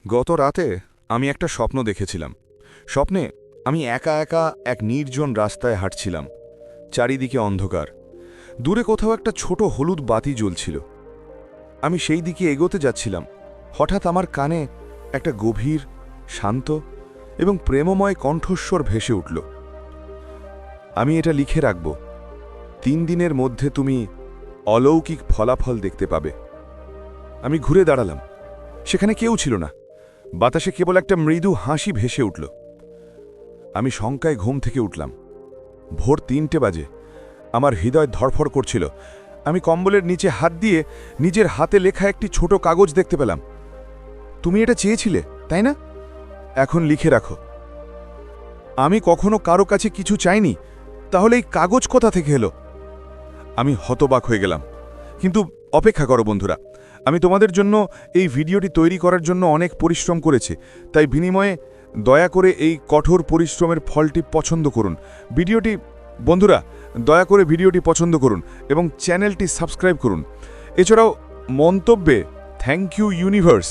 গত রাতে আমি একটা স্বপ্ন দেখেছিলাম। স্বপ্নে আমি একা একা এক নির্জন রাস্তায় হাঁটছিলাম। চারিদিকে অন্ধকার। দূরে কোথাও একটা ছোট হলুদ বাতি জ্বলছিল। আমি সেই দিকে এগোতে যাচ্ছিলাম। হঠাৎ আমার কানে একটা গভীর, শান্ত এবং প্রেমময় কণ্ঠস্বর ভেসে উঠল। আমি এটা লিখে রাখব। 3 দিনের মধ্যে তুমি অলৌকিক ফলাফল দেখতে পাবে। আমি ঘুরে দাঁড়ালাম। সেখানে কেউ ছিল না। বাতাসে কেবল একটা মৃদু হাসি ভেসে উঠল। আমি শঙ্কায় ঘুম থেকে উঠলাম। ভোর 3টে বাজে। আমার হৃদয় ধড়ফড় করছিল। আমি কম্বলের নিচে হাত দিয়ে নিজের হাতে লেখা একটি ছোট কাগজ দেখতে পেলাম। তুমি এটা চেয়েছিলে, তাই না? এখন লিখে রাখো। আমি কখনো কারো কাছে কিছু চাইনি, তাহলে এই কাগজ কোথা থেকে এলো? আমি হতবাক হয়ে গেলাম। কিন্তু অপেক্ষা করো বন্ধুরা, আমি তোমাদের জন্য এই ভিডিওটি তৈরি করার জন্য অনেক পরিশ্রম করেছি, তাই বিনিময়ে দয়া করে এই কঠোর পরিশ্রমের ফলটি পছন্দ করুন। বন্ধুরা, দয়া করে ভিডিওটি পছন্দ করুন এবং চ্যানেলটি সাবস্ক্রাইব করুন। এছাড়াও মন্তব্যে থ্যাংক ইউ ইউনিভার্স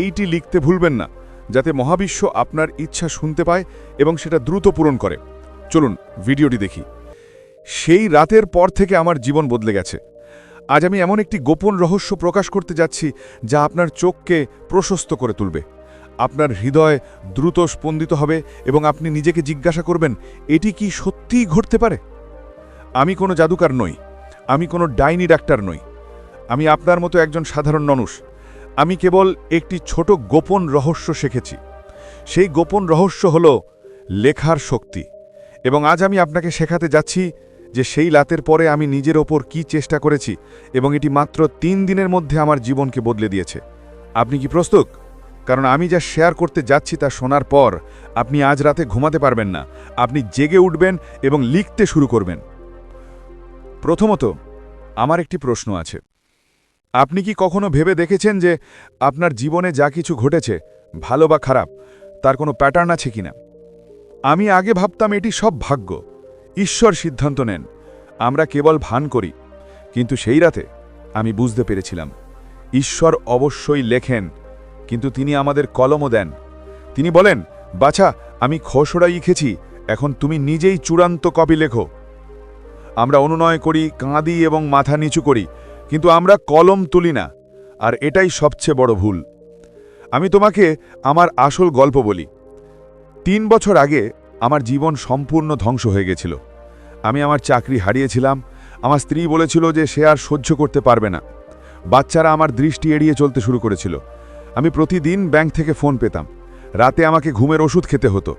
এইটি লিখতে ভুলবেন না, যাতে মহাবিশ্ব আপনার ইচ্ছা শুনতে পায় এবং সেটা দ্রুত পূরণ করে। চলুন ভিডিওটি দেখি। সেই রাতের পর থেকে আমার জীবন বদলে গেছে। আজ আমি এমন একটি গোপন রহস্য প্রকাশ করতে যাচ্ছি যা আপনার চোখকে প্রশস্ত করে তুলবে। আপনার হৃদয় দ্রুত স্পন্দিত হবে এবং আপনি নিজেকে জিজ্ঞাসা করবেন, এটি কি সত্যিই ঘটতে পারে? আমি কোনো জাদুকার নই। আমি কোনো ডাইনি ডাক্তার নই। আমি আপনার মতো একজন সাধারণ মানুষ। আমি কেবল একটি ছোট গোপন রহস্য শিখেছি। সেই গোপন রহস্য হল লেখার শক্তি। এবং আজ আমি আপনাকে শেখাতে যাচ্ছি যে সেই রাতের পরে আমি নিজের ওপর কি চেষ্টা করেছি এবং এটি মাত্র 3 দিনের মধ্যে আমার জীবনকে বদলে দিয়েছে। আপনি কি প্রস্তুত? কারণ আমি যা শেয়ার করতে যাচ্ছি তা শোনার পর আপনি আজ রাতে ঘুমাতে পারবেন না। আপনি জেগে উঠবেন এবং লিখতে শুরু করবেন। প্রথমত, আমার একটি প্রশ্ন আছে। আপনি কি কখনো ভেবে দেখেছেন যে আপনার জীবনে যা কিছু ঘটেছে, ভালো বা খারাপ, তার কোনো প্যাটার্ন আছে কিনা? আমি আগে ভাবতাম এটি সব ভাগ্য, ঈশ্বর সিদ্ধান্ত নেন, আমরা কেবল ভান করি। কিন্তু সেই রাতে আমি বুঝতে পেরেছিলাম, ঈশ্বর অবশ্যই লেখেন, কিন্তু তিনি আমাদের কলমও দেন। তিনি বলেন, বাছা, আমি খসড়া লিখেছি, এখন তুমি নিজেই চূড়ান্ত কপি লেখো। আমরা অনুনয় করি, কাঁদি এবং মাথা নিচু করি, কিন্তু আমরা কলম তুলি না। আর এটাই সবচেয়ে বড় ভুল। আমি তোমাকে আমার আসল গল্প বলি। 3 বছর আগে আমার জীবন সম্পূর্ণ ধ্বংস হয়ে গেছিল। আমি আমার চাকরি হারিয়েছিলাম। আমার স্ত্রী বলেছিল যে সে আর সহ্য করতে পারবে না। বাচ্চারা আমার দৃষ্টি এড়িয়ে চলতে শুরু করেছিল। আমি প্রতিদিন ব্যাংক থেকে ফোন পেতাম। রাতে আমাকে ঘুমের ওষুধ খেতে হতো।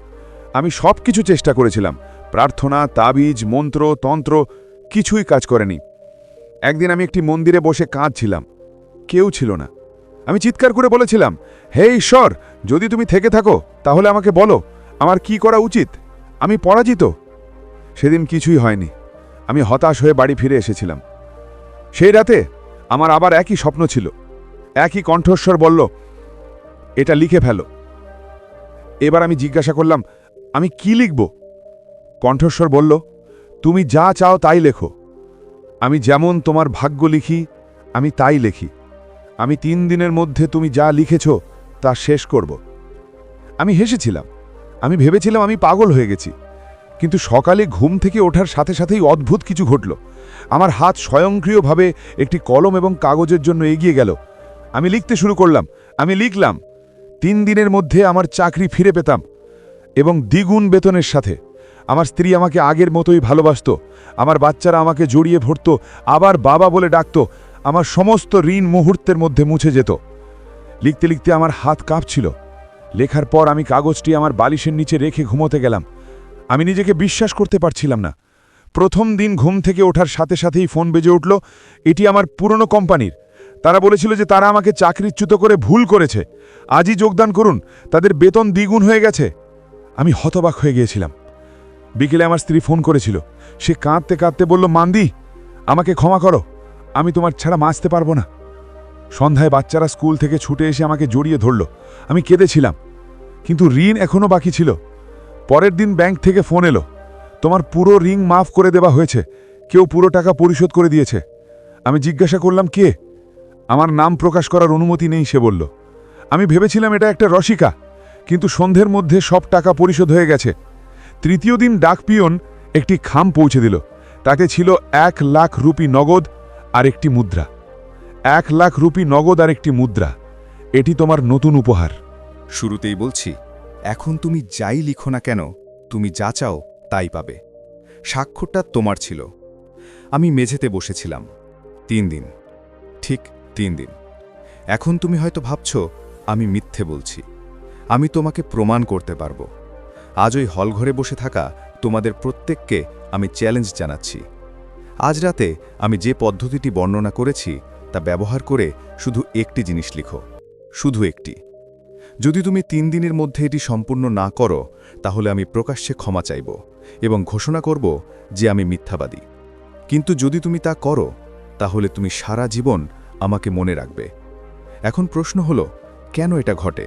আমি সব কিছু চেষ্টা করেছিলাম, প্রার্থনা, তাবিজ, মন্ত্র, তন্ত্র, কিছুই কাজ করেনি। একদিন আমি একটি মন্দিরে বসে কাঁদছিলাম। কেউ ছিল না। আমি চিৎকার করে বলেছিলাম, হে ঈশ্বর, যদি তুমি থেকে থাকো তাহলে আমাকে বলো আমার কি করা উচিত। আমি পরাজিত। সেদিন কিছুই হয়নি। আমি হতাশ হয়ে বাড়ি ফিরে এসেছিলাম। সেই রাতে আমার আবার একই স্বপ্ন ছিল। একই কণ্ঠস্বর বলল, এটা লিখে ফেলো। এবার আমি জিজ্ঞাসা করলাম, আমি কি লিখব? কণ্ঠস্বর বলল, তুমি যা চাও তাই লেখো। আমি যেমন তোমার ভাগ্য লিখি, আমি তাই লিখি। আমি 3 দিনের মধ্যে তুমি যা লিখেছ তা শেষ করব। আমি হেসেছিলাম। আমি ভেবেছিলাম আমি পাগল হয়ে গেছি। কিন্তু সকালে ঘুম থেকে ওঠার সাথে সাথেই অদ্ভুত কিছু ঘটল। আমার হাত স্বয়ংক্রিয়ভাবে একটি কলম এবং কাগজের জন্য এগিয়ে গেল। আমি লিখতে শুরু করলাম। আমি লিখলাম, 3 দিনের মধ্যে আমার চাকরি ফিরে পেতাম এবং দ্বিগুণ বেতনের সাথে। আমার স্ত্রী আমাকে আগের মতোই ভালোবাসত। আমার বাচ্চারা আমাকে জড়িয়ে ধরত, আবার বাবা বলে ডাকত। আমার সমস্ত ঋণ মুহূর্তের মধ্যে মুছে যেত। লিখতে লিখতে আমার হাত কাঁপছিল। লেখার পর আমি কাগজটি আমার বালিশের নিচে রেখে ঘুমোতে গেলাম। আমি নিজেকে বিশ্বাস করতে পারছিলাম না। প্রথম দিন ঘুম থেকে ওঠার সাথে সাথেই ফোন বেজে উঠল। এটি আমার পুরনো কোম্পানির। তারা বলেছিল যে তারা আমাকে চাকরিচ্যুত করে ভুল করেছে। আজই যোগদান করুন, তাদের বেতন দ্বিগুণ হয়ে গেছে। আমি হতবাক হয়ে গিয়েছিলাম। বিকেলে আমার স্ত্রী ফোন করেছিল। সে কাঁদতে কাঁদতে বলল, মান্দি, আমাকে ক্ষমা করো, আমি তোমার ছাড়া বাঁচতে পারবো না। সন্ধ্যায় বাচ্চারা স্কুল থেকে ছুটে এসে আমাকে জড়িয়ে ধরল। আমি কেঁদেছিলাম, কিন্তু ঋণ এখনও বাকি ছিল। পরের দিন ব্যাংক থেকে ফোন এলো, তোমার পুরো ঋণ মাফ করে দেওয়া হয়েছে, কেউ পুরো টাকা পরিশোধ করে দিয়েছে। আমি জিজ্ঞাসা করলাম, কে? আমার নাম প্রকাশ করার অনুমতি নেই, সে বলল। আমি ভেবেছিলাম এটা একটা রসিকা, কিন্তু সন্ধ্যের মধ্যে সব টাকা পরিশোধ হয়ে গেছে। তৃতীয় দিন ডাকপিয়ন একটি খাম পৌঁছে দিল। তাতে ছিল 1,00,000 রুপি নগদ আর একটি মুদ্রা। 1,00,000 রুপি নগদ আর একটি মুদ্রা। এটি তোমার নতুন উপহার। শুরুতেই বলছি, এখন তুমি যাই লিখো না কেন, তুমি যা চাও তাই পাবে। স্বাক্ষরটা তোমার ছিল। আমি মেঝেতে বসেছিলাম। 3 দিন, ঠিক 3 দিন। এখন তুমি হয়তো ভাবছ আমি মিথ্যে বলছি। আমি তোমাকে প্রমাণ করতে পারবো। আজ ওই হলঘরে বসে থাকা তোমাদের প্রত্যেককে আমি চ্যালেঞ্জ জানাচ্ছি। আজ রাতে আমি যে পদ্ধতিটি বর্ণনা করেছি তা ব্যবহার করে শুধু একটি জিনিস লিখো, শুধু একটি। যদি তুমি 3 দিনের মধ্যে এটি সম্পূর্ণ না করো, তাহলে আমি প্রকাশ্যে ক্ষমা চাইব এবং ঘোষণা করব যে আমি মিথ্যাবাদী। কিন্তু যদি তুমি তা করো, তাহলে তুমি সারা জীবন আমাকে মনে রাখবে। এখন প্রশ্ন হলো, কেন এটা ঘটে?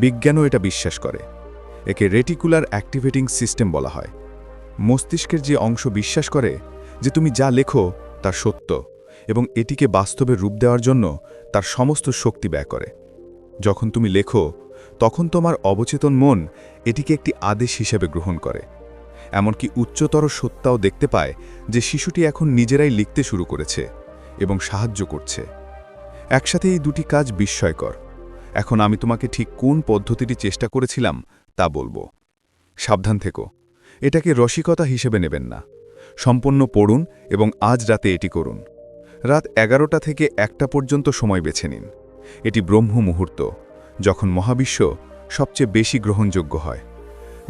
বিজ্ঞানও এটা বিশ্বাস করে। একে রেটিকুলার অ্যাক্টিভেটিং সিস্টেম বলা হয়। মস্তিষ্কের যে অংশ বিশ্বাস করে যে তুমি যা লেখো তা সত্য এবং এটিকে বাস্তবে রূপ দেওয়ার জন্য তার সমস্ত শক্তি ব্যয় করে। যখন তুমি লেখো, তখন তোমার অবচেতন মন এটিকে একটি আদেশ হিসেবে গ্রহণ করে। এমনকি উচ্চতর সত্তাও দেখতে পায় যে শিশুটি এখন নিজেরাই লিখতে শুরু করেছে এবং সাহায্য করছে। একসাথে এই দুটি কাজ বিস্ময়কর। এখন আমি তোমাকে ঠিক কোন পদ্ধতিটি চেষ্টা করেছিলাম তা বলবো। সাবধান থেকো, এটাকে রসিকতা হিসেবে নেবেন না। সম্পূর্ণ পড়ুন এবং আজ রাতে এটি করুন। রাত 11টা থেকে 1টা পর্যন্ত সময় বেছে নিন। এটি ব্রহ্ম মুহূর্ত, যখন মহাবিশ্ব সবচেয়ে বেশি গ্রহণযোগ্য হয়।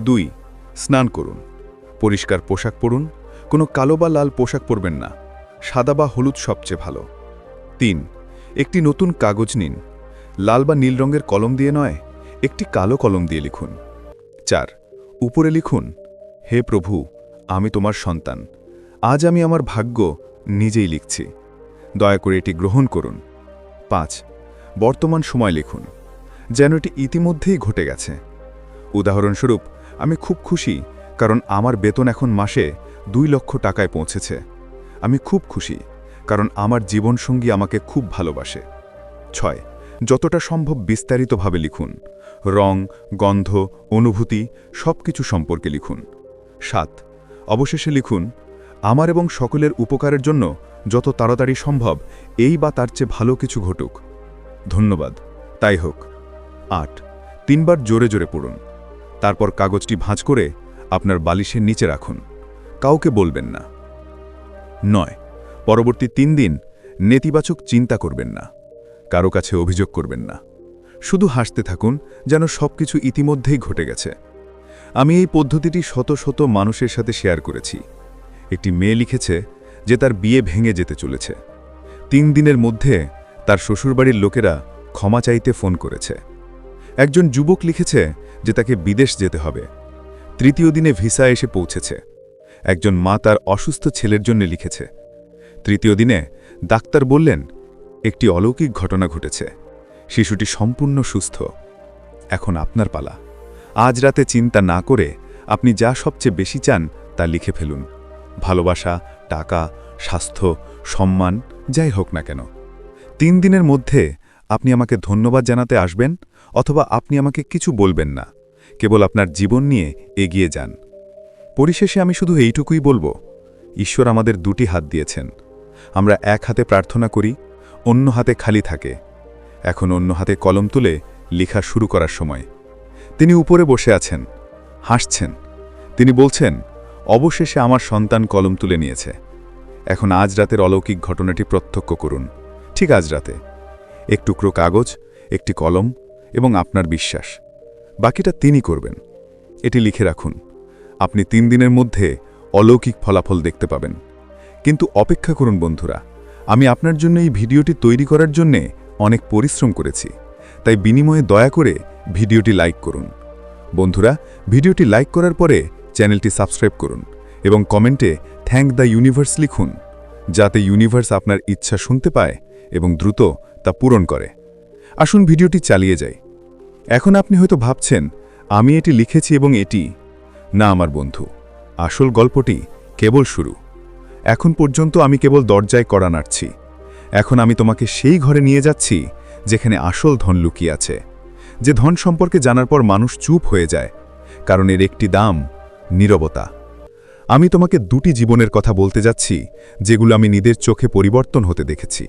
2. স্নান করুন। পরিষ্কার পোশাক পরুন। কোনো কালো বা লাল পোশাক পরবেন না। সাদা বা হলুদ সবচেয়ে ভালো। 3. একটি নতুন কাগজ নিন। লাল বা নীল রঙের কলম দিয়ে নয়, একটি কালো কলম দিয়ে লিখুন। 4. উপরে লিখুন, হে প্রভু, আমি তোমার সন্তান। আজ আমি আমার ভাগ্য নিজেই লিখছি। দয়া করে এটি গ্রহণ করুন। 5. বর্তমান সময় লিখুন, যেন এটি ইতিমধ্যেই ঘটে গেছে। উদাহরণস্বরূপ, আমি খুব খুশি কারণ আমার বেতন এখন মাসে 2 লক্ষ টাকায় পৌঁছেছে। আমি খুব খুশি কারণ আমার জীবনসঙ্গী আমাকে খুব ভালোবাসে। 6. যতটা সম্ভব বিস্তারিতভাবে লিখুন। রং, গন্ধ, অনুভূতি সবকিছু সম্পর্কে লিখুন। 7. অবশেষে লিখুন, আমার এবং সকলের উপকারের জন্য যত তাড়াতাড়ি সম্ভব এই বা তার চেয়ে ভালো কিছু ঘটুক। ধন্যবাদ, তাই হোক। 8. 3 বার জোরে জোরে পড়ুন। তারপর কাগজটি ভাঁজ করে আপনার বালিশের নিচে রাখুন। কাউকে বলবেন না। 9. পরবর্তী 3 দিন নেতিবাচক চিন্তা করবেন না। কারো কাছে অভিযোগ করবেন না। শুধু হাসতে থাকুন যেন সবকিছু ইতিমধ্যেই ঘটে গেছে। আমি এই পদ্ধতিটি শত শত মানুষের সাথে শেয়ার করেছি। একটি মেয়ে লিখেছে যে তার বিয়ে ভেঙে যেতে চলেছে। 3 দিনের মধ্যে তার শ্বশুরবাড়ির লোকেরা ক্ষমা চাইতে ফোন করেছে। একজন যুবক লিখেছে যে তাকে বিদেশ যেতে হবে। 3য় দিনে ভিসা এসে পৌঁছেছে। একজন মা তার অসুস্থ ছেলের জন্য লিখেছে। 3য় দিনে ডাক্তার বললেন একটি অলৌকিক ঘটনা ঘটেছে, শিশুটি সম্পূর্ণ সুস্থ। এখন আপনার পালা। আজ রাতে চিন্তা না করে আপনি যা সবচেয়ে বেশি চান তা লিখে ফেলুন। ভালোবাসা, টাকা, স্বাস্থ্য, সম্মান, যাই হোক না কেন। 3 দিনের মধ্যে আপনি আমাকে ধন্যবাদ জানাতে আসবেন অথবা আপনি আমাকে কিছু বলবেন না। কেবল আপনার জীবন নিয়ে এগিয়ে যান। পরিশেষে আমি শুধু এইটুকুই বলবো, ঈশ্বর আমাদের 2টি হাত দিয়েছেন। আমরা এক হাতে প্রার্থনা করি, অন্য হাতে খালি থাকে। এখন অন্য হাতে কলম তুলে লেখা শুরু করার সময়। তিনি উপরে বসে আছেন, হাসছেন। তিনি বলছেন, অবশেষে আমার সন্তান কলম তুলে নিয়েছে। এখন আজ রাতের অলৌকিক ঘটনাটি প্রত্যক্ষ করুন। ঠিক আজ রাতে। এক টুকরো কাগজ, একটি কলম এবং আপনার বিশ্বাস। বাকিটা তিনি করবেন। এটি লিখে রাখুন। আপনি 3 দিনের মধ্যে অলৌকিক ফলাফল দেখতে পাবেন। কিন্তু অপেক্ষা করুন বন্ধুরা, আমি আপনার জন্য এই ভিডিওটি তৈরি করার জন্যে অনেক পরিশ্রম করেছি। তাই বিনিময়ে দয়া করে ভিডিওটি লাইক করুন। বন্ধুরা, ভিডিওটি লাইক করার পরে চ্যানেলটি সাবস্ক্রাইব করুন এবং কমেন্টে থ্যাংক দ্য ইউনিভার্স লিখুন, যাতে ইউনিভার্স আপনার ইচ্ছা শুনতে পায় এবং দ্রুত তা পূরণ করে। আসুন ভিডিওটি চালিয়ে যাই। এখন আপনি হয়তো ভাবছেন, আমি এটি লিখেছি এবং এটি না। আমার বন্ধু, আসল গল্পটি কেবল শুরু। এখন পর্যন্ত আমি কেবল দরজায় কড়া নাড়ছি। এখন আমি তোমাকে সেই ঘরে নিয়ে যাচ্ছি যেখানে আসল ধন লুকিয়ে আছে, যে ধন সম্পর্কে জানার পর মানুষ চুপ হয়ে যায়, কারণ এর একটি দাম নীরবতা। আমি তোমাকে দুটি জীবনের কথা বলতে যাচ্ছি, যেগুলো আমি নিজের চোখে পরিবর্তন হতে দেখেছি।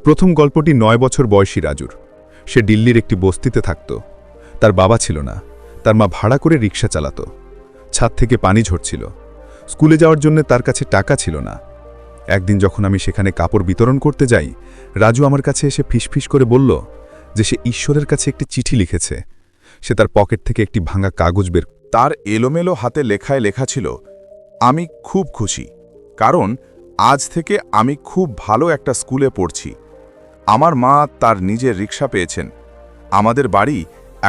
প্রথম গল্পটি 9 বছর বয়সী রাজুর। সে দিল্লির একটি বস্তিতে থাকত। তার বাবা ছিল না, তার মা ভাড়া করে রিক্সা চালাত। ছাদ থেকে পানি ঝরছিল। স্কুলে যাওয়ার জন্য তার কাছে টাকা ছিল না। একদিন যখন আমি সেখানে কাপড় বিতরণ করতে যাই, রাজু আমার কাছে এসে ফিসফিস করে বলল যে সে ঈশ্বরের কাছে একটি চিঠি লিখেছে। সে তার পকেট থেকে একটি ভাঙা কাগজ বের। তার এলোমেলো হাতে লেখায় লেখা ছিল, আমি খুব খুশি, কারণ আজ থেকে আমি খুব ভালো একটা স্কুলে পড়ছি। আমার মা তার নিজের রিক্সা পেয়েছেন। আমাদের বাড়ি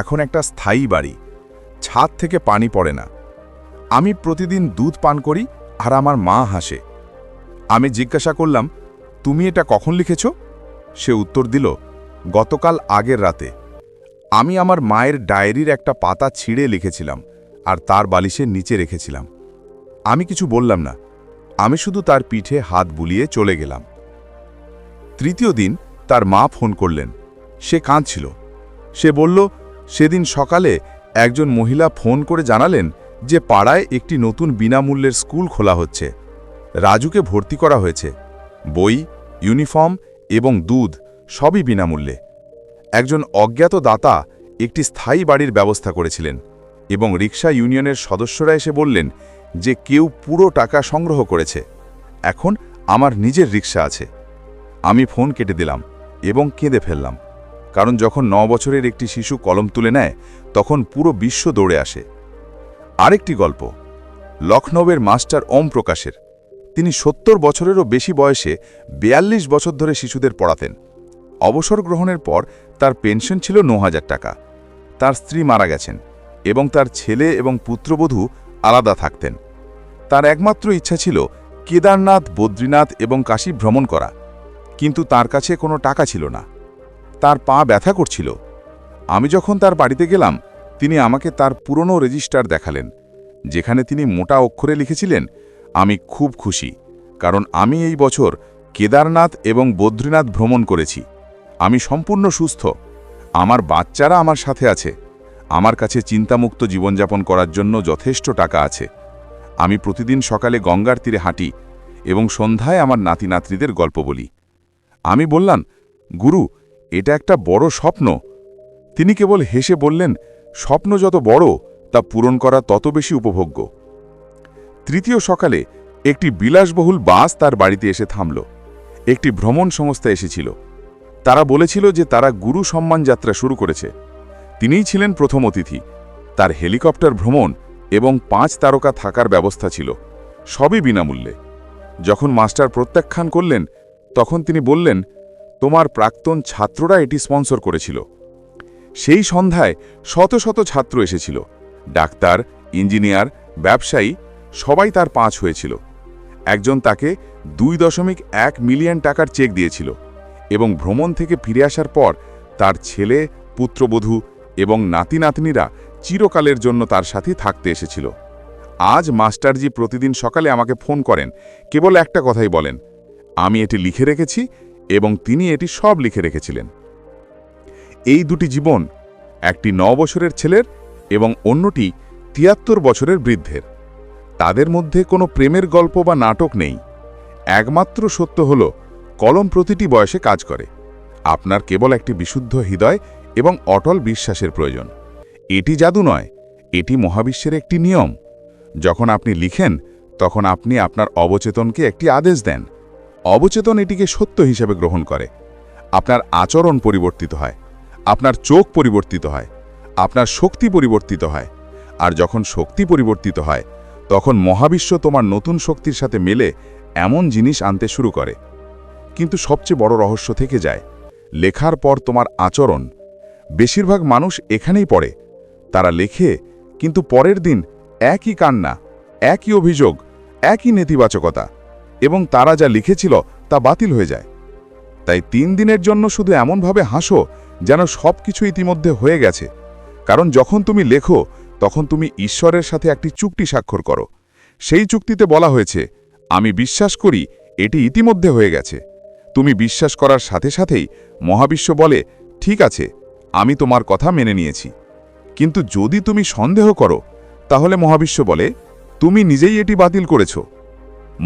এখন একটা স্থায়ী বাড়ি। ছাদ থেকে পানি পড়ে না। আমি প্রতিদিন দুধ পান করি আর আমার মা হাসে। আমি জিজ্ঞাসা করলাম, তুমি এটা কখন লিখেছ? সে উত্তর দিল, গতকাল আগের রাতে। আমি আমার মায়ের ডায়েরির একটা পাতা ছিঁড়ে লিখেছিলাম আর তার বালিশের নিচে রেখেছিলাম। আমি কিছু বললাম না, আমি শুধু তার পিঠে হাত বুলিয়ে চলে গেলাম। তৃতীয় দিন তার মা ফোন করলেন। সে কাঁদছিল। সে বলল, সেদিন সকালে একজন মহিলা ফোন করে জানালেন যে পাড়ায় একটি নতুন বিনামূল্যের স্কুল খোলা হচ্ছে। রাজুকে ভর্তি করা হয়েছে। বই, ইউনিফর্ম এবং দুধ সবই বিনামূল্যে। একজন অজ্ঞাত দাতা একটি স্থায়ী বাড়ির ব্যবস্থা করেছিলেন এবং রিক্সা ইউনিয়নের সদস্যরা এসে বললেন যে কেউ পুরো টাকা সংগ্রহ করেছে। এখন আমার নিজের রিক্সা আছে। আমি ফোন কেটে দিলাম এবং কেঁদে ফেললাম, কারণ যখন 9 বছরের একটি শিশু কলম তুলে নেয় তখন পুরো বিশ্ব দৌড়ে আসে। আরেকটি গল্প লখনৌয়ের মাস্টার ওম প্রকাশের। তিনি 70 বছরেরও বেশি বয়সে 42 বছর ধরে শিশুদের পড়াতেন। অবসর গ্রহণের পর তার পেনশন ছিল 9,000 টাকা। তার স্ত্রী মারা গেছেন এবং তার ছেলে এবং পুত্রবধূ আলাদা থাকতেন। তার একমাত্র ইচ্ছা ছিল কেদারনাথ, বদ্রীনাথ এবং কাশী ভ্রমণ করা, কিন্তু তার কাছে কোনো টাকা ছিল না। তার পা ব্যথা করছিল। আমি যখন তার বাড়িতে গেলাম, তিনি আমাকে তার পুরনো রেজিস্টার দেখালেন, যেখানে তিনি মোটা অক্ষরে লিখেছিলেন, আমি খুব খুশি, কারণ আমি এই বছর কেদারনাথ এবং বদ্রীনাথ ভ্রমণ করেছি। আমি সম্পূর্ণ সুস্থ। আমার বাচ্চারা আমার সাথে আছে। আমার কাছে চিন্তামুক্ত জীবনযাপন করার জন্য যথেষ্ট টাকা আছে। আমি প্রতিদিন সকালে গঙ্গার তীরে হাঁটি এবং সন্ধ্যায় আমার নাতি নাতনিদের গল্প বলি। আমি বললাম, গুরু, এটা একটা বড় স্বপ্ন। তিনি কেবল হেসে বললেন, স্বপ্ন যত বড় তা পূরণ করা তত বেশি উপভোগ্য। তৃতীয় সকালে একটি বিলাসবহুল বাস তার বাড়িতে এসে থামল। একটি ভ্রমণ সংস্থা এসেছিল। তারা বলেছিল যে তারা গুরু সম্মান যাত্রা শুরু করেছে। তিনিই ছিলেন প্রথম অতিথি। তার হেলিকপ্টার ভ্রমণ এবং 5 তারকা থাকার ব্যবস্থা ছিল, সবই বিনামূল্যে। যখন মাস্টার প্রত্যাখ্যান করলেন, তখন তিনি বললেন, তোমার প্রাক্তন ছাত্ররা এটি স্পন্সর করেছিল। সেই সন্ধ্যায় শত শত ছাত্র এসেছিল। ডাক্তার, ইঞ্জিনিয়ার, ব্যবসায়ী সবাই তার 5 হয়েছিল। একজন তাকে 2.1 মিলিয়ন টাকার চেক দিয়েছিল এবং ভ্রমণ থেকে ফিরে আসার পর তার ছেলে, পুত্রবধূ এবং নাতি নাতনিরা চিরকালের জন্য তার সাথে থাকতে এসেছিল। আজ মাস্টারজি প্রতিদিন সকালে আমাকে ফোন করেন, কেবল একটা কথাই বলেন, আমি এটি লিখে রেখেছি, এবং তিনি এটি সব লিখে রেখেছিলেন। এই দুটি জীবন, একটি 9 বছরের ছেলের এবং অন্যটি 73 বছরের বৃদ্ধের। তাদের মধ্যে কোনো প্রেমের গল্প বা নাটক নেই। একমাত্র সত্য হল, কলম প্রতিটি বয়সে কাজ করে। আপনার কেবল একটি বিশুদ্ধ হৃদয় এবং অটল বিশ্বাসের প্রয়োজন। এটি জাদু নয়, এটি মহাবিশ্বের একটি নিয়ম। যখন আপনি লিখেন, তখন আপনি আপনার অবচেতনকে একটি আদেশ দেন। অবচেতন এটিকে সত্য হিসেবে গ্রহণ করে। আপনার আচরণ পরিবর্তিত হয়, আপনার চোখ পরিবর্তিত হয়, আপনার শক্তি পরিবর্তিত হয়। আর যখন শক্তি পরিবর্তিত হয়, তখন মহাবিশ্ব তোমার নতুন শক্তির সাথে মেলে এমন জিনিস আনতে শুরু করে। কিন্তু সবচেয়ে বড় রহস্য থেকে যায়, লেখার পর তোমার আচরণ। বেশিরভাগ মানুষ এখানেই পড়ে। তারা লেখে, কিন্তু পরের দিন একই কান্না, একই অভিযোগ, একই নেতিবাচকতা, এবং তারা যা লিখেছিল তা বাতিল হয়ে যায়। তাই 3 দিনের জন্য শুধু এমনভাবে হাসো যেন সব কিছু ইতিমধ্যে হয়ে গেছে। কারণ যখন তুমি লেখো, তখন তুমি ঈশ্বরের সাথে একটি চুক্তি স্বাক্ষর করো। সেই চুক্তিতে বলা হয়েছে, আমি বিশ্বাস করি এটি ইতিমধ্যে হয়ে গেছে। তুমি বিশ্বাস করার সাথে সাথেই মহাবিশ্ব বলে, ঠিক আছে, আমি তোমার কথা মেনে নিয়েছি, কিন্তু যদি তুমি সন্দেহ করো তাহলে মহাবিশ্ব বলে তুমি নিজেই এটি বাতিল করেছ।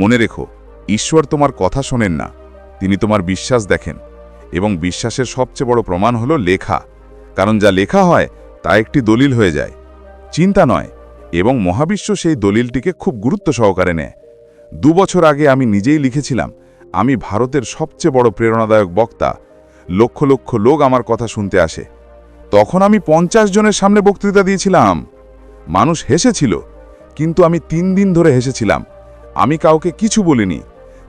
মনে রেখো, ঈশ্বর তোমার কথা শোনেন না, তিনি তোমার বিশ্বাস দেখেন, এবং বিশ্বাসের সবচেয়ে বড় প্রমাণ হলো লেখা, কারণ যা লেখা হয় তা একটি দলিল হয়ে যায়, চিন্তা নয়, এবং মহাবিশ্ব সেই দলিলটিকে খুব গুরুত্ব সহকারে নেয়। 2 বছর আগে আমি নিজেই লিখেছিলাম, আমি ভারতের সবচেয়ে বড় প্রেরণাদায়ক বক্তা, লক্ষ লক্ষ লোক আমার কথা শুনতে আসে। তখন আমি 50 জনের সামনে বক্তৃতা দিয়েছিলাম, মানুষ হেসেছিল, কিন্তু আমি 3 দিন ধরে হেসেছিলাম, আমি কাউকে কিছু বলিনি।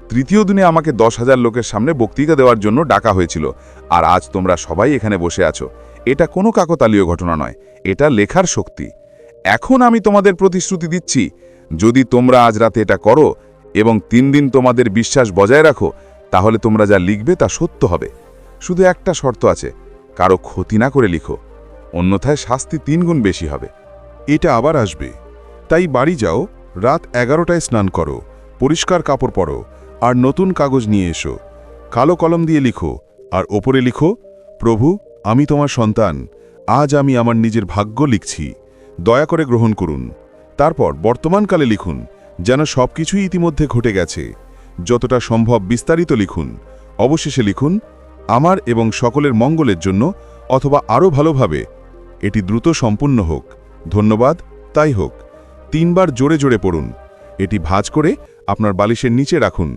তৃতীয় দিনে আমাকে 10,000 লোকের সামনে বক্তৃতা দেওয়ার জন্য ডাকা হয়েছিল, আর আজ তোমরা সবাই এখানে বসে আছো। এটা কোনো কাকতালীয় ঘটনা নয়, এটা লেখার শক্তি। এখন আমি তোমাদের প্রতিশ্রুতি দিচ্ছি, যদি তোমরা আজ রাতে এটা করো এবং 3 দিন তোমাদের বিশ্বাস বজায় রাখো, তাহলে তোমরা যা লিখবে তা সত্য হবে। শুধু একটা শর্ত আছে, কারো ক্ষতি না করে লিখো, অন্যথায় শাস্তি 3 গুণ বেশি হবে। এটা আবার আসবে, তাই বাড়ি যাও, রাত 11টায় স্নান করো, পরিষ্কার কাপড় পরো, আর নতুন কাগজ নিয়ে এসো। কালো কলম দিয়ে লিখো, আর ওপরে লিখো, প্রভু, আমি তোমার সন্তান, আজ আমি আমার নিজের ভাগ্য লিখছি, দয়া করে গ্রহণ করুন। তারপর বর্তমানকালে লিখুন, যেন সবকিছুই ইতিমধ্যে ঘটে গেছে। যতটা সম্ভব বিস্তারিত লিখুন। অবশেষে লিখুন, আমার এবং সকলের মঙ্গলের জন্য, অথবা আরও ভালোভাবে, এটি দ্রুত সম্পূর্ণ হোক। ধন্যবাদ, তাই হোক। 3 বার জোরে জোরে পড়ুন। এটি ভাঁজ করে আপনার বালিশের নিচে রাখুন।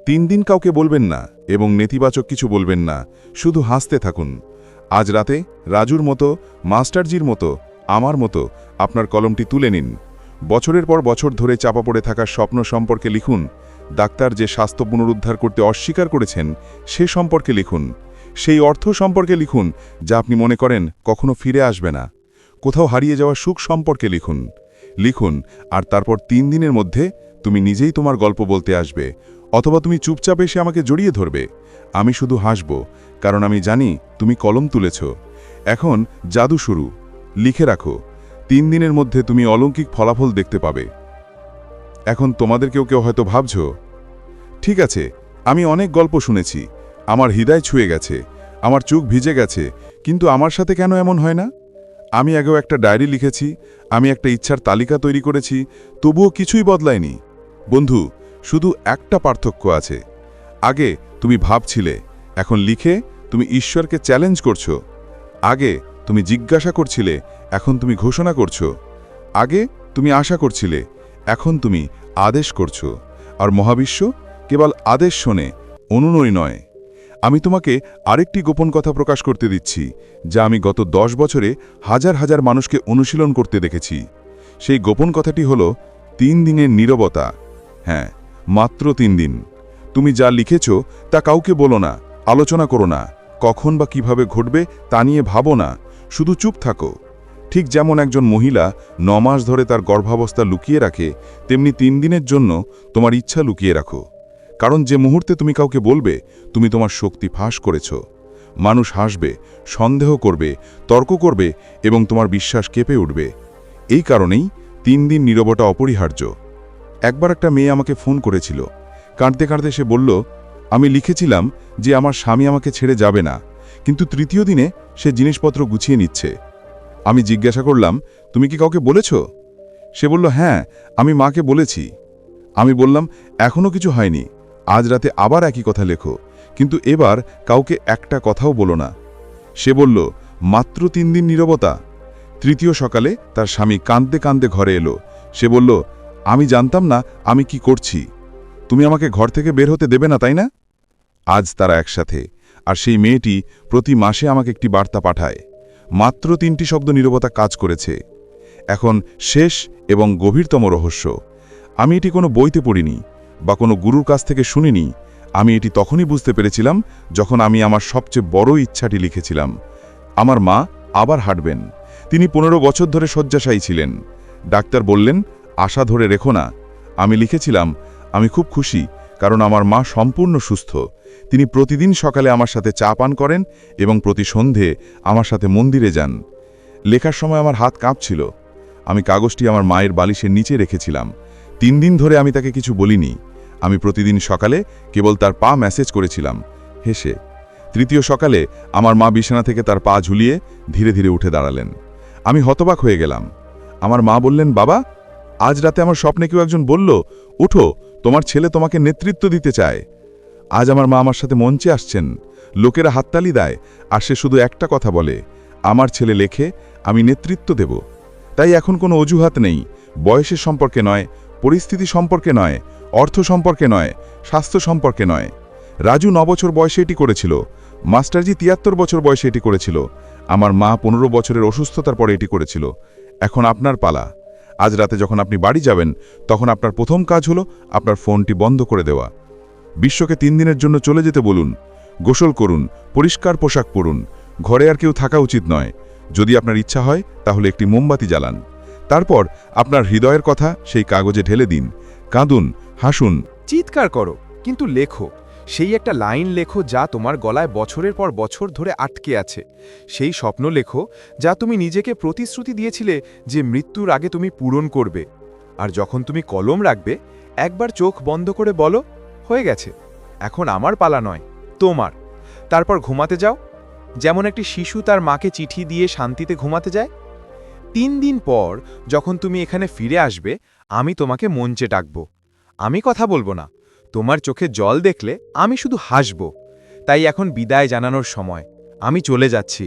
3 দিন কাউকে বলবেন না এবং নেতিবাচক কিছু বলবেন না, শুধু হাসতে থাকুন। আজ রাতে রাজুর মতো, মাস্টারজির মতো, আমার মতো আপনার কলমটি তুলে নিন। বছরের পর বছর ধরে চাপা পড়ে থাকা স্বপ্ন সম্পর্কে লিখুন। ডাক্তার যে স্বাস্থ্য পুনরুদ্ধার করতে অস্বীকার করেছেন সে সম্পর্কে লিখুন। সেই অর্থ সম্পর্কে লিখুন যা আপনি মনে করেন কখনো ফিরে আসবে না। কোথাও হারিয়ে যাওয়া সুখ সম্পর্কে লিখুন। লিখুন, আর তারপর 3 দিনের মধ্যে তুমি নিজেই তোমার গল্প বলতে আসবে, অথবা তুমি চুপচাপ এসে আমাকে জড়িয়ে ধরবে। আমি শুধু হাসব, কারণ আমি জানি তুমি কলম তুলেছ। এখন জাদু শুরু। লিখে রাখো, 3 দিনের মধ্যে তুমি অলৌকিক ফলাফল দেখতে পাবে। এখন তোমাদের কেউ হয়তো ভাবছ, ঠিক আছে, আমি অনেক গল্প শুনেছি, আমার হৃদয় ছুঁয়ে গেছে, আমার চোখ ভিজে গেছে, কিন্তু আমার সাথে কেন এমন হয় না? আমি আগেও একটা ডায়েরি লিখেছি, আমি একটা ইচ্ছার তালিকা তৈরি করেছি, তবুও কিছুই বদলায়নি। বন্ধু, শুধু একটা পার্থক্য আছে। আগে তুমি ভাবছিলে, এখন লিখে তুমি ঈশ্বরকে চ্যালেঞ্জ করছো। আগে তুমি জিজ্ঞাসা করছিলে, এখন তুমি ঘোষণা করছো। আগে তুমি আশা করছিলে, এখন তুমি আদেশ করছো। আর মহাবিশ্ব কেবল আদেশ শোনে, অনুনয় নয়। আমি তোমাকে আরেকটি গোপন কথা প্রকাশ করতে দিচ্ছি, যা আমি গত 10 বছরে হাজার হাজার মানুষকে অনুশীলন করতে দেখেছি। সেই গোপন কথাটি হলো 3 দিনের নীরবতা। হ্যাঁ, মাত্র 3 দিন। তুমি যা লিখেছ তা কাউকে বলো না, আলোচনা করো না, কখন বা কিভাবে ঘটবে তা নিয়ে ভাবো না, শুধু চুপ থাকো। ঠিক যেমন একজন মহিলা 9 মাস ধরে তার গর্ভাবস্থা লুকিয়ে রাখে, তেমনি 3 দিনের জন্য তোমার ইচ্ছা লুকিয়ে রাখো। কারণ যে মুহূর্তে তুমি কাউকে বলবে, তুমি তোমার শক্তি ফাঁস করেছ। মানুষ হাসবে, সন্দেহ করবে, তর্ক করবে, এবং তোমার বিশ্বাস কেঁপে উঠবে। এই কারণেই 3 দিন নীরবতা অপরিহার্য। একবার একটা মেয়ে আমাকে ফোন করেছিল। কাঁদতে কাঁদতে সে বলল, আমি লিখেছিলাম যে আমার স্বামী আমাকে ছেড়ে যাবে না, কিন্তু 3য় দিনে সে জিনিসপত্র গুছিয়ে নিচ্ছে। আমি জিজ্ঞাসা করলাম, তুমি কি কাউকে বলেছ? সে বলল, হ্যাঁ, আমি মাকে বলেছি। আমি বললাম, এখনও কিছু হয়নি, আজ রাতে আবার একই কথা লেখো, কিন্তু এবার কাউকে একটা কথাও বলো না। সে বলল, মাত্র 3 দিন নীরবতা। 3য় সকালে তার স্বামী কাঁদতে কাঁদতে ঘরে এলো। সে বলল, আমি জানতাম না আমি কি করছি, তুমি আমাকে ঘর থেকে বের হতে দেবে না, তাই না? আজ তারা একসাথে, আর সেই মেয়েটি প্রতি মাসে আমাকে একটি বার্তা পাঠায়। মাত্র 3টি শব্দ নীরবতা কাজ করেছে। এখন শেষ এবং গভীরতম রহস্য। আমি এটি কোনো বইতে পড়িনি বা কোনো গুরুর কাছ থেকে শুনিনি। আমি এটি তখনই বুঝতে পেরেছিলাম যখন আমি আমার সবচেয়ে বড় ইচ্ছাটি লিখেছিলাম। আমার মা আবার হাঁটবেন। তিনি 15 বছর ধরে শয্যাশায়ী ছিলেন। ডাক্তার বললেন, আশা ধরে রেখো না। আমি লিখেছিলাম, আমি খুব খুশি, কারণ আমার মা সম্পূর্ণ সুস্থ। তিনি প্রতিদিন সকালে আমার সাথে চা পান করেন এবং প্রতি সন্ধে আমার সাথে মন্দিরে যান। লেখার সময় আমার হাত কাঁপছিল। আমি কাগজটি আমার মায়ের বালিশের নিচে রেখেছিলাম। 3 দিন ধরে আমি তাকে কিছু বলিনি। আমি প্রতিদিন সকালে কেবল তার পা ম্যাসেজ করেছিলাম, হেসে। তৃতীয় সকালে আমার মা বিছানা থেকে তার পা ঝুলিয়ে ধীরে ধীরে উঠে দাঁড়ালেন। আমি হতবাক হয়ে গেলাম। আমার মা বললেন, বাবা, আজ রাতে আমার স্বপ্নে কেউ একজন বলল, উঠো, তোমার ছেলে তোমাকে নেতৃত্ব দিতে চায়। আজ আমার মা আমার সাথে মঞ্চে আসছেন। লোকেরা হাততালি দেয়, আর সে শুধু একটা কথা বলে, আমার ছেলে লেখে, আমি নেতৃত্ব দেব। তাই এখন কোনো অজুহাত নেই, বয়সের সম্পর্কে নয়, পরিস্থিতি সম্পর্কে নয়, অর্থ সম্পর্কে নয়, স্বাস্থ্য সম্পর্কে নয়। রাজু 9 বছর বয়সে এটি করেছিল, মাস্টারজি 73 বছর বয়সে এটি করেছিল, আমার মা 15 বছরের অসুস্থতার পরে এটি করেছিল। এখন আপনার পালা। আজ রাতে যখন আপনি বাড়ি যাবেন, তখন আপনার প্রথম কাজ হলো আপনার ফোনটি বন্ধ করে দেওয়া। বিশ্বকে 3 দিনের জন্য চলে যেতে বলুন। গোসল করুন, পরিষ্কার পোশাক পরুন, ঘরে আর কেউ থাকা উচিত নয়। যদি আপনার ইচ্ছা হয় তাহলে একটি মোমবাতি জ্বালান। তারপর আপনার হৃদয়ের কথা সেই কাগজে ঢেলে দিন। কাঁদুন, হাসুন, চিৎকার করো, কিন্তু লেখো। সেই একটা লাইন লেখো যা তোমার গলায় বছরের পর বছর ধরে আটকে আছে। সেই স্বপ্ন লেখো যা তুমি নিজেকে প্রতিশ্রুতি দিয়েছিলে যে মৃত্যুর আগে তুমি পূরণ করবে। আর যখন তুমি কলম রাখবে, একবার চোখ বন্ধ করে বলো, হয়ে গেছে, এখন আমার পালা নয়, তোমার। তারপর ঘুমাতে যাও, যেমন একটি শিশু তার মাকে চিঠি দিয়ে শান্তিতে ঘুমাতে যায়। 3 দিন পর যখন তুমি এখানে ফিরে আসবে, আমি তোমাকে মঞ্চে ডাকব। আমি কথা বলবো না, তোমার চোখে জল দেখলে আমি শুধু হাসব। তাই এখন বিদায় জানানোর সময়। আমি চলে যাচ্ছি,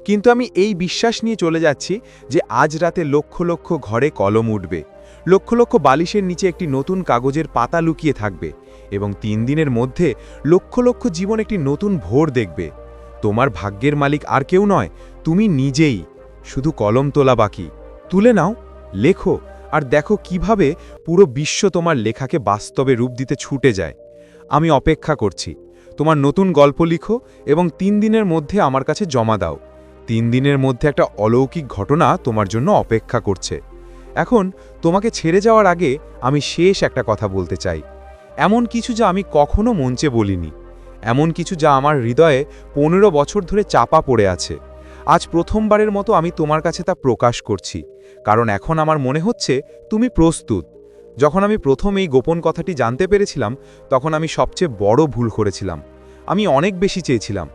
কিন্তু আমি এই বিশ্বাস নিয়ে চলে যাচ্ছি যে আজ রাতে লক্ষ লক্ষ ঘরে কলম উঠবে, লক্ষ লক্ষ বালিশের নিচে একটি নতুন কাগজের পাতা লুকিয়ে থাকবে, এবং 3 দিনের মধ্যে লক্ষ লক্ষ জীবন একটি নতুন ভোর দেখবে। তোমার ভাগ্যের মালিক আর কেউ নয়, তুমি নিজেই। শুধু কলম তোলা বাকি। তুলে নাও, লেখো, আর দেখো কিভাবে পুরো বিশ্ব তোমার লেখাকে বাস্তবে রূপ দিতে ছুটে যায়। আমি অপেক্ষা করছি। তোমার নতুন গল্প লিখো এবং 3 দিনের মধ্যে আমার কাছে জমা দাও। 3 দিনের মধ্যে একটা অলৌকিক ঘটনা তোমার জন্য অপেক্ষা করছে। এখন তোমাকে ছেড়ে যাওয়ার আগে আমি শেষ একটা কথা বলতে চাই। এমন কিছু যা আমি কখনো মঞ্চে বলিনি, এমন কিছু যা আমার হৃদয়ে 15 বছর ধরে চাপা পড়ে আছে। আজ প্রথমবারের মতো আমি তোমার কাছে তা প্রকাশ করছি, কারণ এখন আমার মনে হচ্ছে তুমি প্রস্তুত। যখন আমি প্রথম এই গোপন কথাটি জানতে পেরেছিলাম, তখন আমি সবচেয়ে বড় ভুল করেছিলাম। আমি অনেক বেশি চেয়েছিলাম।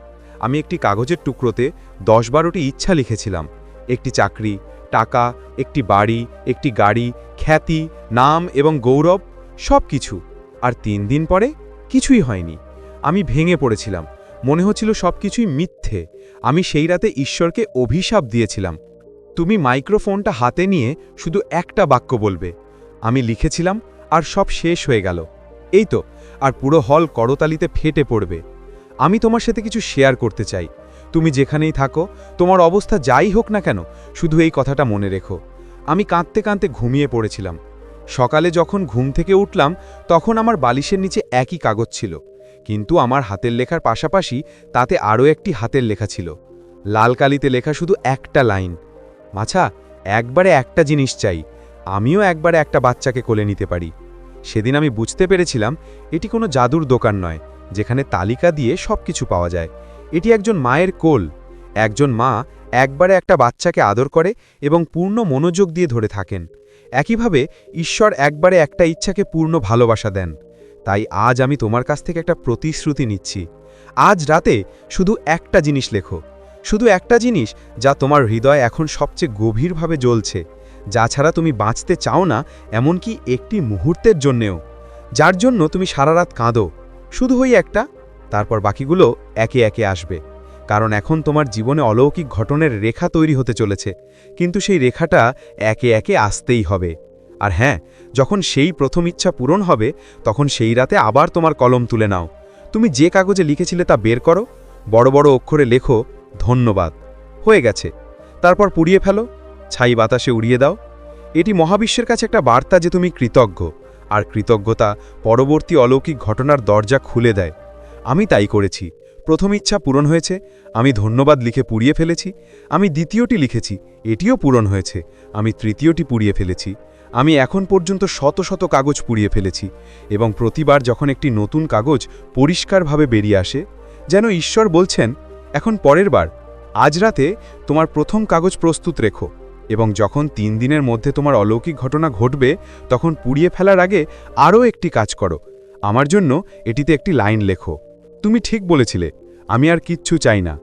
আমি একটি কাগজের টুকরোতে 10-12টি ইচ্ছা লিখেছিলাম। একটি চাকরি, টাকা, একটি বাড়ি, একটি গাড়ি, খ্যাতি, নাম এবং গৌরব, সব কিছু। আর 3 দিন পরে কিছুই হয়নি। আমি ভেঙে পড়েছিলাম। মনে হচ্ছিল সব কিছুই মিথ্যে। আমি সেই রাতে ঈশ্বরকে অভিশাপ দিয়েছিলাম, তুমি মাইক্রোফোনটা হাতে নিয়ে শুধু একটা বাক্য বলবে। আমি লিখেছিলাম, আর সব শেষ হয়ে গেল। এই তো, আর পুরো হল করতালিতে ফেটে পড়বে। আমি তোমার সাথে কিছু শেয়ার করতে চাই। তুমি যেখানেই থাকো, তোমার অবস্থা যাই হোক না কেন, শুধু এই কথাটা মনে রেখো। আমি কাঁদতে কাঁদতে ঘুমিয়ে পড়েছিলাম। সকালে যখন ঘুম থেকে উঠলাম, তখন আমার বালিশের নিচে একই কাগজ ছিল, কিন্তু আমার হাতের লেখার পাশাপাশি তাতে আরও একটি হাতের লেখা ছিল। লাল কালিতে লেখা শুধু একটা লাইন, মাছা, একবারে একটা জিনিস চাই, আমিও একবারে একটা বাচ্চাকে কোলে নিতে পারি। সেদিন আমি বুঝতে পেরেছিলাম এটি কোনো জাদুর দোকান নয়, যেখানে তালিকা দিয়ে সব কিছু পাওয়া যায়। এটি একজন মায়ের কোল। একজন মা একবারে একটা বাচ্চাকে আদর করে এবং পূর্ণ মনোযোগ দিয়ে ধরে থাকেন। একইভাবে ঈশ্বর একবারে একটা ইচ্ছাকে পূর্ণ ভালোবাসা দেন। তাই আজ আমি তোমার কাছ থেকে একটা প্রতিশ্রুতি নিচ্ছি। আজ রাতে শুধু একটা জিনিস লেখো, শুধু একটা জিনিস যা তোমার হৃদয় এখন সবচেয়ে গভীরভাবে জ্বলছে, যা ছাড়া তুমি বাঁচতে চাও না, এমনকি একটি মুহূর্তের জন্যেও, যার জন্য তুমি সারা রাত কাঁদো। শুধু ওই একটা, তারপর বাকিগুলো একে একে আসবে। কারণ এখন তোমার জীবনে অলৌকিক ঘটনার রেখা তৈরি হতে চলেছে, কিন্তু সেই রেখাটা একে একে আসতেই হবে। আর হ্যাঁ, যখন সেই প্রথম ইচ্ছা পূরণ হবে, তখন সেই রাতে আবার তোমার কলম তুলে নাও। তুমি যে কাগজে লিখেছিলে তা বের করো, বড় বড় অক্ষরে লেখো, ধন্যবাদ, হয়ে গেছে। তারপর পুড়িয়ে ফেলো, ছাই বাতাসে উড়িয়ে দাও। এটি মহাবিশ্বের কাছে একটা বার্তা যে তুমি কৃতজ্ঞ, আর কৃতজ্ঞতা পরবর্তী অলৌকিক ঘটনার দরজা খুলে দেয়। আমি তাই করেছি। প্রথম ইচ্ছা পূরণ হয়েছে, আমি ধন্যবাদ লিখে পুড়িয়ে ফেলেছি। আমি দ্বিতীয়টি লিখেছি, এটিও পূরণ হয়েছে। আমি তৃতীয়টি পুড়িয়ে ফেলেছি। আমি এখন পর্যন্ত শত শত কাগজ পুড়িয়ে ফেলেছি, এবং প্রতিবার যখন একটি নতুন কাগজ পরিষ্কারভাবে বেরিয়ে আসে, যেন ঈশ্বর বলছেন, এখন পরের বার, আজ রাতে তোমার প্রথম কাগজ প্রস্তুত রেখো, এবং যখন 3 দিনের মধ্যে তোমার অলৌকিক ঘটনা ঘটবে, তখন পুড়িয়ে ফেলার আগে আরও একটি কাজ করো। আমার জন্য এটিতে একটি লাইন লেখো, তুমি ঠিক বলেছিলে, আমি আর কিচ্ছু চাই না।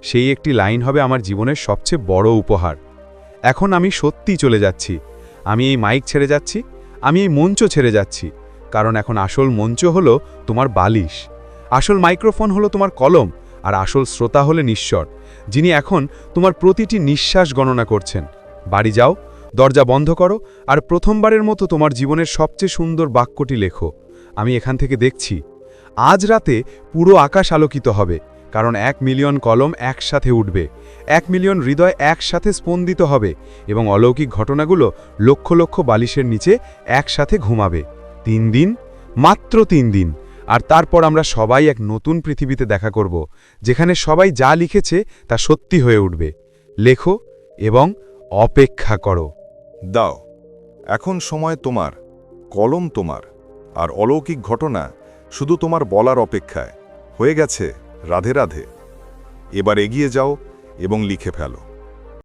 সেই একটি লাইন হবে আমার জীবনের সবচেয়ে বড় উপহার। এখন আমি সত্যি চলে যাচ্ছি। আমি এই মাইক ছেড়ে যাচ্ছি, আমি এই মঞ্চ ছেড়ে যাচ্ছি, কারণ এখন আসল মঞ্চ হলো তোমার বালিশ, আসল মাইক্রোফোন হলো তোমার কলম, আর আসল শ্রোতা হলেন ঈশ্বর, যিনি এখন তোমার প্রতিটি নিঃশ্বাস গণনা করছেন। বাড়ি যাও, দরজা বন্ধ করো, আর প্রথমবারের মতো তোমার জীবনের সবচেয়ে সুন্দর বাক্যটি লেখো, আমি এখান থেকে দেখছি। আজ রাতে পুরো আকাশ আলোকিত হবে, কারণ 1 মিলিয়ন কলম একসাথে উঠবে, 1 মিলিয়ন হৃদয় একসাথে স্পন্দিত হবে, এবং অলৌকিক ঘটনাগুলো লক্ষ লক্ষ বালিশের নিচে একসাথে ঘুমাবে। 3 দিন, মাত্র 3 দিন, আর তারপর আমরা সবাই এক নতুন পৃথিবীতে দেখা করব, যেখানে সবাই যা লিখেছে তা সত্যি হয়ে উঠবে। লেখো এবং অপেক্ষা করো। দাও, এখন সময় তোমার, কলম তোমার, আর অলৌকিক ঘটনা শুধু তোমার বলার অপেক্ষায়। হয়ে গেছে, রাধে রাধে। এবার এগিয়ে যাও এবং লিখে ফেলো।